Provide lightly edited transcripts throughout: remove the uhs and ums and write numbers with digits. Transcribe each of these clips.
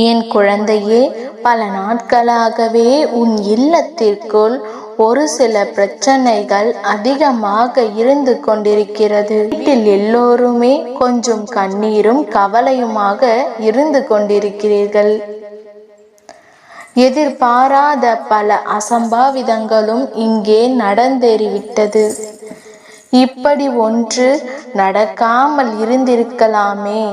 என் குழந்தையே, பல நாட்களாகவே உன் இல்லத்திற்குள் ஒரு சில பிரச்சனைகள் அதிகமாக இருந்து கொண்டிருக்கிறது. வீட்டில் எல்லோருமே கொஞ்சம் கண்ணீரும் கவலையுமாக இருந்து கொண்டிருக்கிறீர்கள். எதிர்பாராத பல அசம்பாவிதங்களும் இங்கே நடந்தேறிவிட்டது. இப்படி ஒன்று நடக்காமல் இருந்திருக்கலாமே.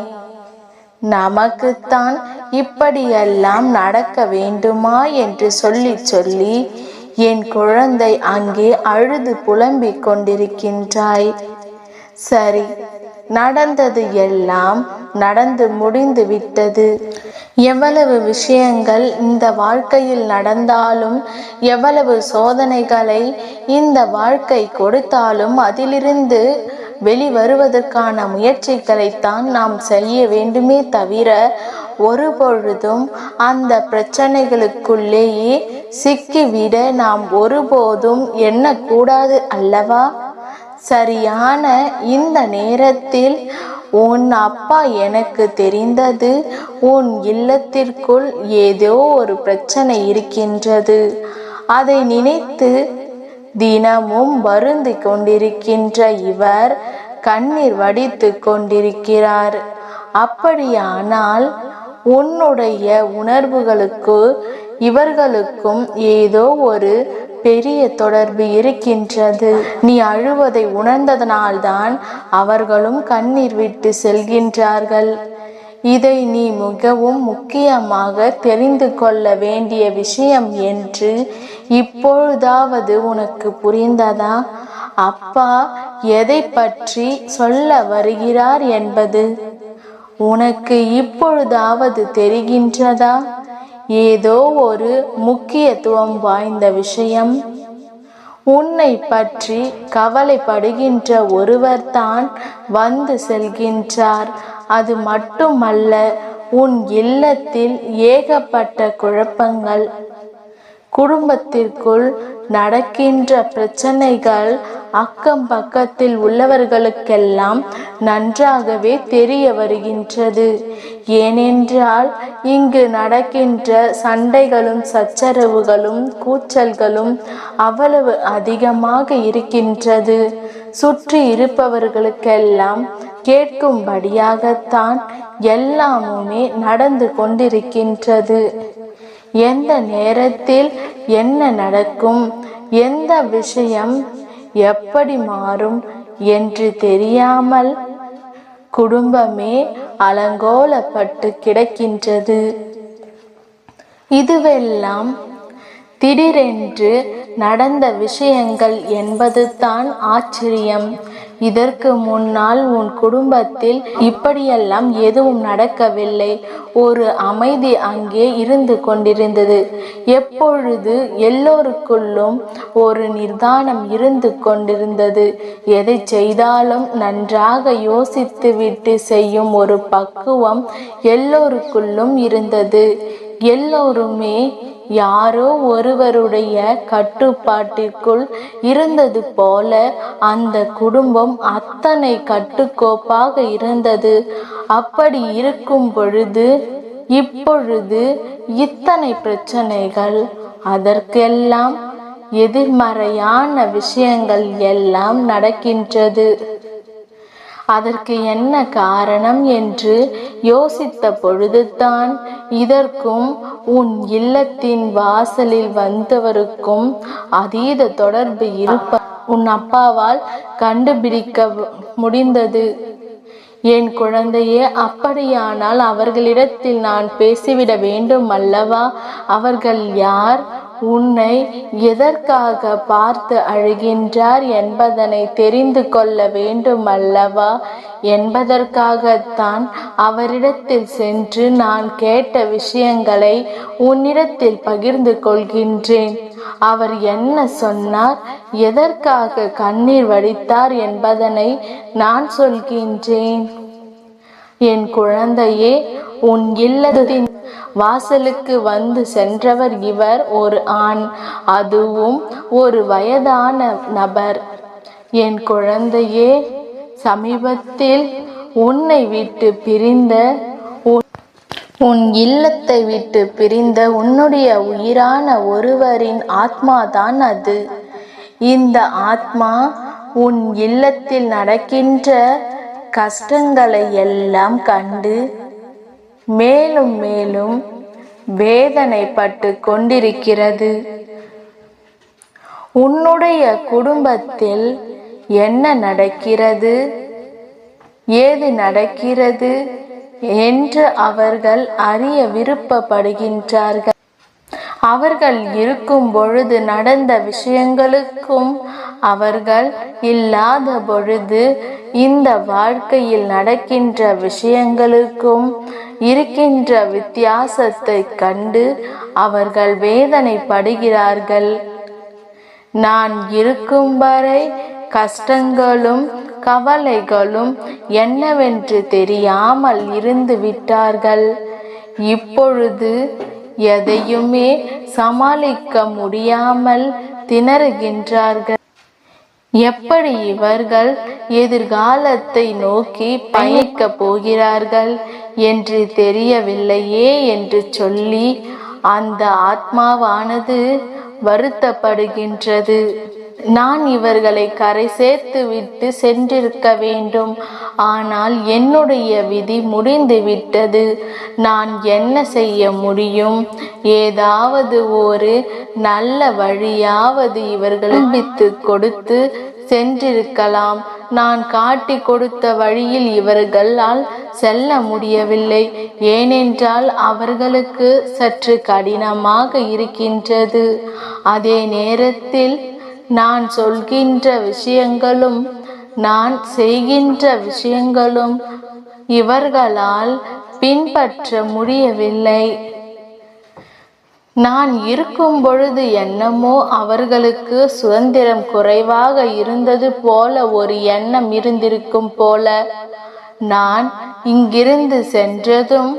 நமக்குத்தான் இப்படியெல்லாம் நடக்க வேண்டுமா என்று சொல்லி என் குழந்தை அங்கே அழுது புலம்பிக் கொண்டிருக்கின்றாய். சரி, நடந்தது எல்லாம் நடந்து முடிந்து விட்டது. எவ்வளவு விஷயங்கள் இந்த வாழ்க்கையில் நடந்தாலும், எவ்வளவு சோதனைகளை இந்த வாழ்க்கை கொடுத்தாலும், அதிலிருந்து வெளிவருவதற்கான முயற்சிகளைத்தான் நாம் செய்ய வேண்டுமே தவிர ஒருபொழுதும் அந்த பிரச்சனைகளுக்குள்ளேயே சிக்கிவிட நாம் ஒருபோதும் எண்ணக்கூடாது அல்லவா? சரியான இந்த நேரத்தில் உன் அப்பா எனக்கு தெரிந்தது, உன் இல்லத்திற்குள் ஏதோ ஒரு பிரச்சனை இருக்கின்றது. அதை நினைத்து தினமும் வருந்தி கொண்டிருக்கின்ற இவர் கண்ணீர் வடித்து கொண்டிருக்கிறார். அப்படியானால் உன்னுடைய உணர்வுகளுக்கு இவர்களுக்கும் ஏதோ ஒரு பெரிய தொடர்பு இருக்கின்றது. நீ அழுவதை உணர்ந்ததனால்தான் அவர்களும் கண்ணீர் விட்டு செல்கின்றார்கள். இதை நீ மிகவும் முக்கியமாக தெரிந்து கொள்ள வேண்டிய விஷயம் என்று இப்பொழுதாவது உனக்கு புரிந்ததா? அப்பா எதை பற்றி சொல்ல வருகிறார் என்பது உனக்கு இப்பொழுதாவது தெரிகின்றதா? ஏதோ ஒரு முக்கியத்துவம் வாய்ந்த விஷயம். உன்னை பற்றி கவலைப்படுகின்ற ஒருவர் தான் வந்து செல்கின்றார். அது மட்டுமல்ல, உன் இல்லத்தில் ஏகப்பட்ட குழப்பங்கள், குடும்பத்திற்குள் நடக்கின்ற பிரச்சனைகள் அக்கம் பக்கத்தில் உள்ளவர்களுக்கெல்லாம் நன்றாகவே தெரிய வருகின்றது. ஏனென்றால் இங்கு நடக்கின்ற சண்டைகளும் சச்சரவுகளும் கூச்சல்களும் அவ்வளவு அதிகமாக இருக்கின்றது. சுற்றி இருப்பவர்களுக்கெல்லாம் கேட்கும்படியாகத்தான் எல்லாமுமே நடந்து கொண்டிருக்கின்றது. எந்த நேரத்தில் என்ன நடக்கும், எந்த விஷயம் எப்படி மாறும் என்று தெரியாமல் குடும்பமே அலங்கோலப்பட்டு கிடக்கின்றது. இதுவெல்லாம் திடீரென்று நடந்த விஷயங்கள் என்பது தான் ஆச்சரியம். இதற்கு முன்னால் உன் குடும்பத்தில் இப்படியெல்லாம் எதுவும் நடக்கவில்லை. ஒரு அமைதி அங்கே இருந்து கொண்டிருந்தது. எப்பொழுது எல்லோருக்குள்ளும் ஒரு நிதானம் இருந்து கொண்டிருந்தது. எதை செய்தாலும் நன்றாக யோசித்து விட்டு செய்யும் ஒரு பக்குவம் எல்லோருக்குள்ளும் இருந்தது. எல்லோருமே யாரோ ஒருவருடைய கட்டுப்பாட்டிற்குள் இருந்தது போல அந்த குடும்பம் அத்தனை கட்டுக்கோப்பாக இருந்தது. அப்படி இருக்கும் பொழுது இப்பொழுது இத்தனை பிரச்சனைகள், அதற்கெல்லாம் எதிர்மறையான விஷயங்கள் எல்லாம் நடக்கின்றது. அதற்கு என்ன காரணம் என்று யோசித்த பொழுதுதான் இதற்கும் உன் இல்லத்தின் வாசலில் வந்தவருக்கும் அதீத தொடர்பு இருப்ப உன் அப்பாவால் கண்டுபிடிக்க முடிந்தது. என் குழந்தையே, அப்படியானால் அவர்களிடத்தில் நான் பேசிவிட வேண்டும் அல்லவா? அவர்கள் யார், உன்னை எதற்காக பார்த்து அழுகின்றார் என்பதனை தெரிந்து கொள்ள வேண்டும் அல்லவா என்பதற்காகத்தான் அவரிடத்தில் சென்று நான் கேட்ட விஷயங்களை உன்னிடத்தில் பகிர்ந்து கொள்கின்றேன். அவர் என்ன சொன்னார், எதற்காக கண்ணீர் வடித்தார் என்பதனை நான் சொல்கின்றேன். என் குழந்தையே, உன் இல்லத்தின் வாசலுக்கு வந்து சென்றவர் இவர் ஒரு ஆண், அதுவும் ஒரு வயதான நபர். என் குழந்தையே, சமீபத்தில் உன்னை விட்டு பிரிந்த உன் இல்லத்தை விட்டு பிரிந்த உன்னுடைய உயிரான ஒருவரின் ஆத்மாதான் அது. இந்த ஆத்மா உன் இல்லத்தில் நடக்கின்ற கஷ்டங்களை எல்லாம் கண்டு மேலும் மேலும் வேதனைப்பட்டு கொண்டிருக்கிறது. உன்னுடைய குடும்பத்தில் என்ன நடக்கிறது, ஏது நடக்கிறது என்று அவர்கள் அறிய விருப்பப்படுகின்றார்கள். அவர்கள் இருக்கும் பொழுது நடந்த விஷயங்களுக்கும் அவர்கள் இல்லாத பொழுது இந்த வாழ்க்கையில் நடக்கின்ற விஷயங்களுக்கும் இருக்கின்ற வித்தியாசத்தை கண்டு அவர்கள் வேதனைப்படுகிறார்கள். நான் இருக்கும் வரை கஷ்டங்களும் கவலைகளும் என்னவென்று தெரியாமல் இருந்து விட்டார்கள். இப்பொழுது எதையுமே சமாளிக்க முடியாமல் திணறுகின்றார்கள். எப்படி இவர்கள் எதிர்காலத்தை நோக்கி பயணிக்கப் போகிறார்கள் என்று தெரியவில்லையே என்று சொல்லி அந்த ஆத்மாவானது வருத்தப்படுகின்றது. நான் இவர்களை கரை சேர்த்து விட்டு சென்றிருக்க வேண்டும். ஆனால் என்னுடைய விதி முடிந்து விட்டது. நான் என்ன செய்ய முடியும்? ஏதாவது ஒரு நல்ல வழியாவது இவர்களுக்கு கொடுத்து சென்றிருக்கலாம். நான் காட்டி கொடுத்த வழியில் இவர்களால் செல்ல முடியவில்லை. ஏனென்றால் அவர்களுக்கு சற்று கடினமாக இருக்கின்றது. அதே நேரத்தில் நான் சொல்கின்ற விஷயங்களும் நான் செய்கின்ற விஷயங்களும் இவர்களால் பின்பற்ற முடியவில்லை. நான் இருக்கும் பொழுது என்னமோ அவர்களுக்கு சுதந்திரம் குறைவாக இருந்தது போல ஒரு எண்ணம் இருந்திருக்கும் போல. நான் இங்கிருந்து சென்றதும்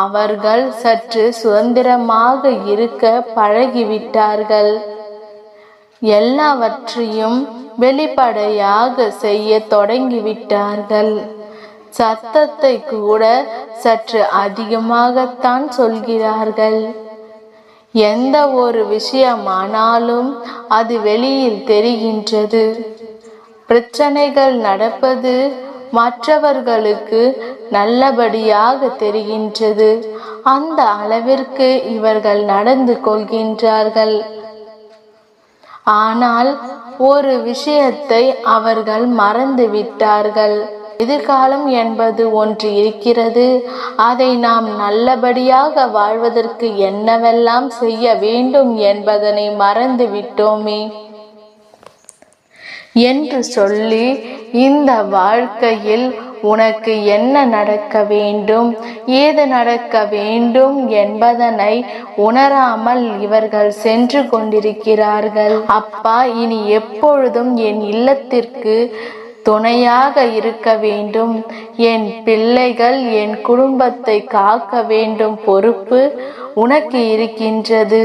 அவர்கள் சற்று சுதந்திரமாக இருக்க பழகிவிட்டார்கள். எல்லாவற்றையும் வெளிப்படையாக செய்ய தொடங்கிவிட்டார்கள். சத்தத்தை கூட சற்று அதிகமாகத்தான் சொல்கிறார்கள். எந்த ஒரு விஷயமானாலும் அது வெளியில் தெரிகின்றது. பிரச்சனைகள் நடப்பது மற்றவர்களுக்கு நல்லபடியாக தெரிகின்றது. அந்த அளவிற்கு இவர்கள் நடந்து கொள்கின்றார்கள். ஆனால் ஒரு விஷயத்தை அவர்கள் மறந்து விட்டார்கள். எதிர்காலம் என்பது ஒன்று இருக்கிறது. அதை நாம் நல்லபடியாக வாழ்வதற்கு என்னவெல்லாம் செய்ய வேண்டும் என்பதனை மறந்து விட்டோமே என்று சொல்லி இந்த வாழ்க்கையில் உனக்கு என்ன நடக்க வேண்டும், ஏது நடக்க வேண்டும் என்பதனை உணராமல் இவர்கள் சென்று கொண்டிருக்கிறார்கள். அப்பா, இனி எப்பொழுதும் என் இல்லத்திற்கு துணையாக இருக்க வேண்டும். என் பிள்ளைகள், என் குடும்பத்தை காக்க வேண்டும் பொறுப்பு உனக்கு இருக்கின்றது.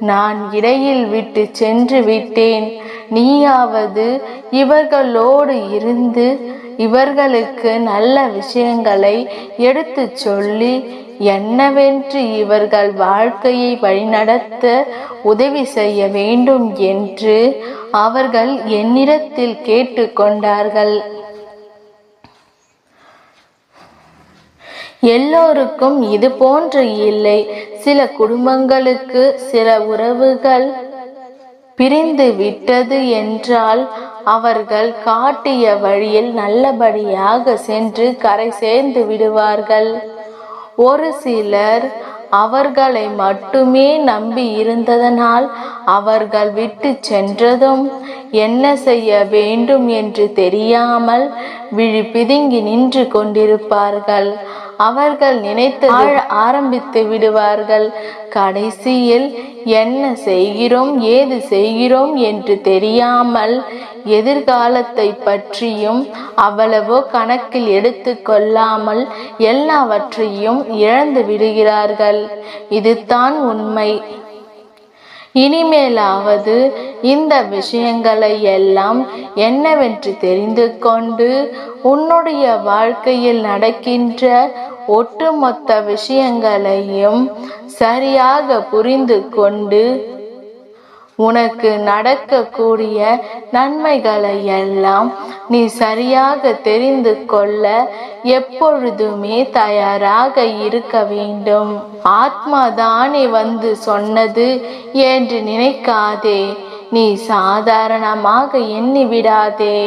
நான் இடையில் விட்டு சென்று விட்டேன். நீயாவது இவர்களோடு இருந்து இவர்களுக்கு நல்ல விஷயங்களை எடுத்து சொல்லி என்னவென்று இவர்கள் வாழ்க்கையை வழிநடத்த உதவி செய்ய வேண்டும் என்று அவர்கள் என்னிடத்தில் கேட்டுக்கொண்டார்கள். எல்லோருக்கும் இது போன்று இல்லை. சில குடும்பங்களுக்கு சில உறவுகள் பிரிந்து விட்டது என்றால் அவர்கள் காட்டிய வழியில் நல்லபடியாக சென்று கரை சேர்ந்து விடுவார்கள். ஒரு சிலர் அவர்களை மட்டுமே நம்பி இருந்ததனால் அவர்கள் விட்டு சென்றதும் என்ன செய்ய வேண்டும் என்று தெரியாமல் விழி பிதுங்கி நின்று கொண்டிருப்பார்கள். அவர்கள் நினைத்து ஆரம்பித்து விடுவார்கள். கடைசியில் என்ன செய்கிறோம், ஏது செய்கிறோம் என்று தெரியாமல் எதிர்காலத்தை பற்றியும் அவ்வளவோ கணக்கில் எடுத்து கொள்ளாமல் எல்லாவற்றையும் இழந்து விடுகிறார்கள். இதுதான் உண்மை. இனிமேலாவது இந்த விஷயங்களை எல்லாம் என்னவென்று தெரிந்து கொண்டு உன்னுடைய வாழ்க்கையில் நடக்கின்ற ஒட்டுமொத்த விஷயங்களையும் சரியாக புரிந்து கொண்டு உனக்கு நடக்கக்கூடிய நன்மைகளை எல்லாம் நீ சரியாக தெரிந்து கொள்ள எப்பொழுதுமே தயாராக இருக்க வேண்டும். ஆத்மாதானே வந்து சொன்னது என்று நினைக்காதே. நீ சாதாரணமாக எண்ணிவிடாதே.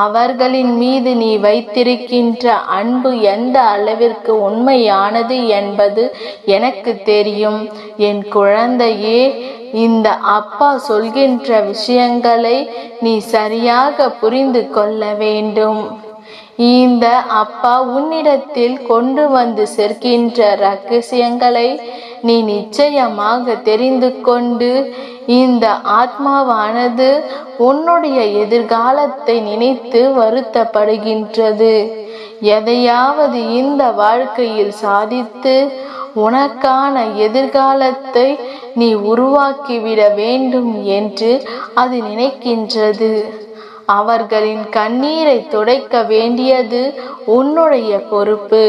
அவர்களின் மீது நீ வைத்திருக்கின்ற அன்பு எந்த அளவிற்கு உண்மையானது என்பது எனக்கு தெரியும். என் குழந்தையே, இந்த அப்பா சொல்கின்ற விஷயங்களை நீ சரியாக புரிந்து கொள்ள வேண்டும். இந்த அப்பா உன்னிடத்தில் கொண்டு வந்து சேர்க்கின்ற ரகசியங்களை நீ நிச்சயமாக தெரிந்து கொண்டு, இந்த ஆத்மாவானது உன்னுடைய எதிர்காலத்தை நினைத்து வருத்தப்படுகின்றது. எதையாவது இந்த வாழ்க்கையில் சாதித்து உனக்கான எதிர்காலத்தை நீ உருவாக்கிவிட வேண்டும் என்று அது நினைக்கின்றது. அவர்களின் கண்ணீரை துடைக்க வேண்டியது உன்னுடைய பொறுப்பு.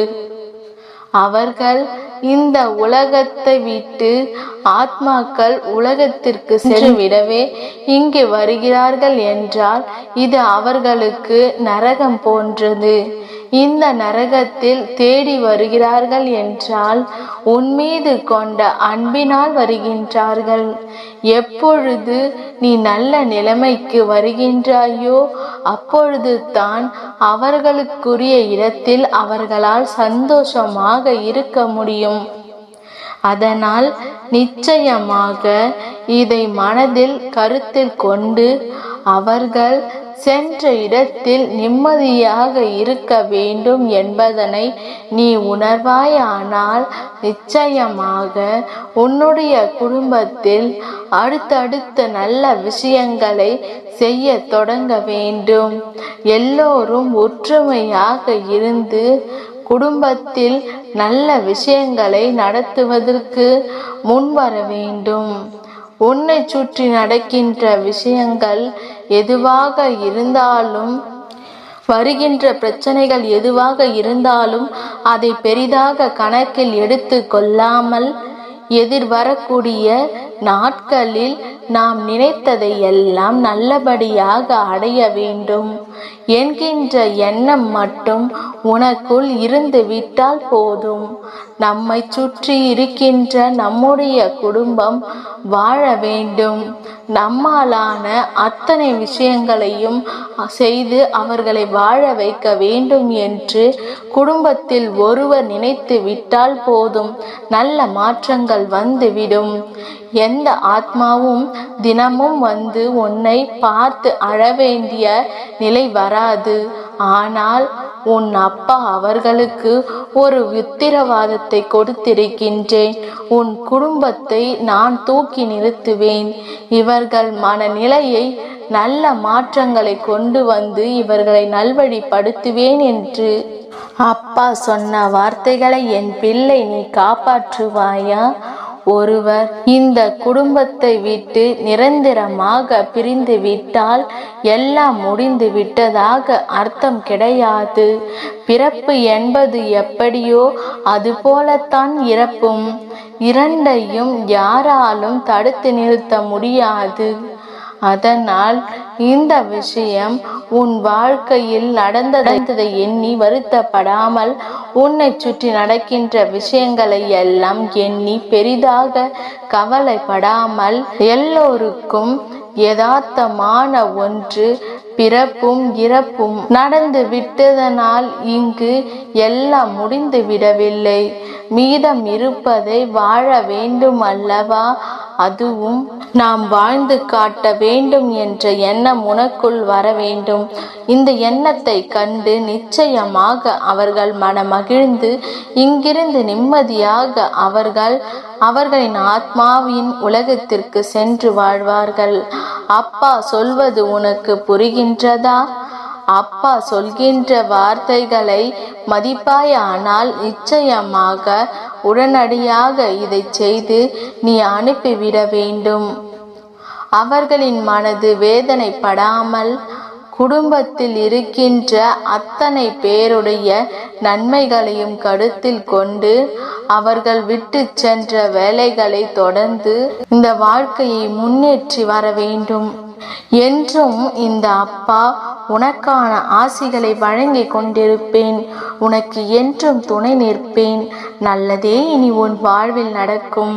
அவர்கள் இந்த உலகத்தை விட்டு ஆத்மாக்கள் உலகத்திற்கு சென்றுவிடவே இங்கு வருகிறார்கள் என்றால் இது அவர்களுக்கு நரகம் போன்றது. இந்த நரகத்தில் தேடி வருகிறார்கள் என்றால் உன்மீது கொண்ட அன்பினால் வருகின்றார்கள். எப்பொழுது நீ நல்ல நிலைமைக்கு வருகின்றாயோ அப்பொழுது தான் அவர்களுக்குரிய இடத்தில் அவர்களால் சந்தோஷமாக இருக்க முடியும். அதனால் நிச்சயமாக இதை மனதில் கருத்தில் கொண்டு அவர்கள் சென்ற இடத்தில் நிம்மதியாக இருக்க வேண்டும் என்பதனை நீ உணர்வாயானால் நிச்சயமாக உன்னுடைய குடும்பத்தில் அடுத்தடுத்த நல்ல விஷயங்களை செய்ய தொடங்க வேண்டும். எல்லோரும் ஒற்றுமையாக இருந்து குடும்பத்தில் நல்ல விஷயங்களை நடத்துவதற்கு முன்வர வேண்டும். உன்னை சுற்றி நடக்கின்ற விஷயங்கள் எதுவாக இருந்தாலும், வருகின்ற பிரச்சனைகள் எதுவாக இருந்தாலும் அதை பெரிதாக கணக்கில் எடுத்து கொள்ளாமல் எதிர்வரக்கூடிய நாட்களில் நாம் நினைத்ததை எல்லாம் நல்லபடியாக அடைய வேண்டும் என்கின்ற எண்ணம் மட்டும் உனக்குள் இருந்து விட்டால் போதும். நம்மை சுற்றி இருக்கின்ற நம்முடைய குடும்பம் வாழ வேண்டும். நம்மாலான அத்தனை விஷயங்களையும் செய்து அவர்களை வாழ வைக்க வேண்டும் என்று குடும்பத்தில் ஒருவர் நினைத்து விட்டால் போதும், நல்ல மாற்றங்கள் வந்துவிடும். எந்த ஆத்மாவும் தினமும் வந்து உன்னை பார்த்து அழ வேண்டிய நிலை வராது. ஆனால் உன் அப்பா அவர்களுக்கு ஒரு உத்தரவாதத்தை கொடுத்திருக்கின்றேன். உன் குடும்பத்தை நான் தூக்கி நிறுத்துவேன். இவர்கள் மனநிலையை நல்ல மாற்றங்களை கொண்டு வந்து இவர்களை நல்வழிப்படுத்துவேன் என்று அப்பா சொன்ன வார்த்தைகளை என் பிள்ளை நீ காப்பாற்றுவாயா? ஒருவர் இந்த குடும்பத்தை விட்டு நிரந்தரமாக பிரிந்து விட்டால் எல்லாம் முடிந்து விட்டதாக அர்த்தம் கிடையாது. பிறப்பு என்பது எப்படியோ அதுபோலத்தான் இறப்பும். இரண்டையும் யாராலும் தடுத்து நிறுத்த முடியாது. அதனால் இந்த விஷயம் உன் வாழ்க்கையில் நடந்ததை எண்ணி வருத்தப்படாமல் உன்னை சுற்றி நடக்கின்ற விஷயங்களை எல்லாம் எண்ணி பெரிதாக கவலைப்படாமல் எல்லோருக்கும் யதார்த்தமான ஒன்று பிறப்பும் இறப்பும் நடந்து விட்டதனால் இங்கு எல்லாம் முடிந்து விடவில்லை. மீதம் இருப்பதை வாழ வேண்டும் அல்லவா? அதுவும் நாம் வாழ்ந்து காட்ட வேண்டும் என்ற எண்ணம் உனக்குள் வர வேண்டும். இந்த எண்ணத்தை கண்டு நிச்சயமாக அவர்கள் மனமகிழ்ந்து இங்கிருந்து நிம்மதியாக அவர்களின் ஆத்மாவின் உலகத்திற்கு சென்று வாழ்வார்கள். அப்பா சொல்வது உனக்கு புரிகின்றதா? அப்பா சொல்கின்ற வார்த்தைகளை மதிப்பாயானால் நிச்சயமாக உடனடியாக இதை செய்து நீ அனுப்பிவிட வேண்டும். அவர்களின் மனது வேதனைப்படாமல் குடும்பத்தில் இருக்கின்ற அத்தனை பேருடைய நன்மைகளையும் கருத்தில் கொண்டு அவர்கள் விட்டு சென்ற வேலைகளை தொடர்ந்து இந்த வாழ்க்கையை முன்னேற்றி வர வேண்டும். என்றும் இந்த அப்பா உனக்கான ஆசிகளை வழங்கி கொண்டிருப்பேன். உனக்கு என்றும் துணை நிற்பேன். நல்லதே இனி உன் வாழ்வில் நடக்கும்.